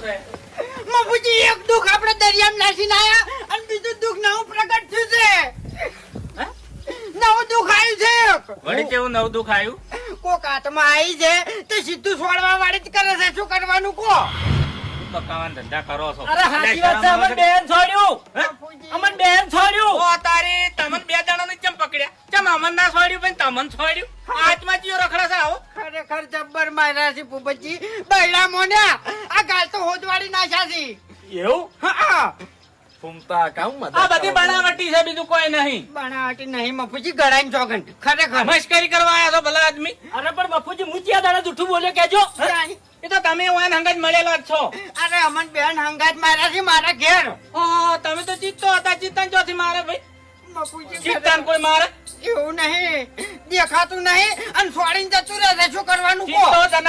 છે બાપુજી એક દુઃખ આપણે દરિયામાં નાસીને આયા અને બીજું દુઃખ નવું પ્રગટ થયું છે. નવું દુઃખ આવ્યું છે. વળી કેવું નવું દુઃખ આવ્યું? કોક હાથમાં આવી છે તે સીધું છોડવા વાળી જ કરે છે. શું કરવાનું કો? પકાવાના ધંધા કરો છો. અરે સાચી વાત છે. અમન બેન છોડ્યું. અમન બેન છોડ્યું. ઓ તારી તમને બે જણાને ચમ પકડ્યા? ચમ અમન ના છોડ્યું પણ તમને છોડ્યું? આત્મા જીવ રખડા છે આવો. ખરેખર જબ્બર માર્યા છે ભૂપતજી. બૈડા મોન્યા આ ગાલ તો હોદવાડી નાખ્યા છે. એવું હા ફૂમતા કામ આ બધી બનાવટી છે, બીજું કોઈ નહીં. બનાવટી નહીં મફુજી ગળાઈ ચોગન. ખરેખર મસ્કરી કરવા આવ્યા છો ભલા આદમી. અરે પણ બાપુજી હું ક્યાં દાડા જૂઠું બોલ્યો કેજો. એ તો તમે ઓન હંગાજ મળેલો જ છો. અરે અમન બેન હંગાત માર્યા છે મારા ઘેર. ઓ તમે તો જીતતો હતા. જીતન ચોથી મારે ભાઈ. મફુજી જીતન કોઈ મારે એવું નહીં દેખાતું નહીં અને છોડીને જતું રહે છે. શું કરવાનું કો? જીતતો જ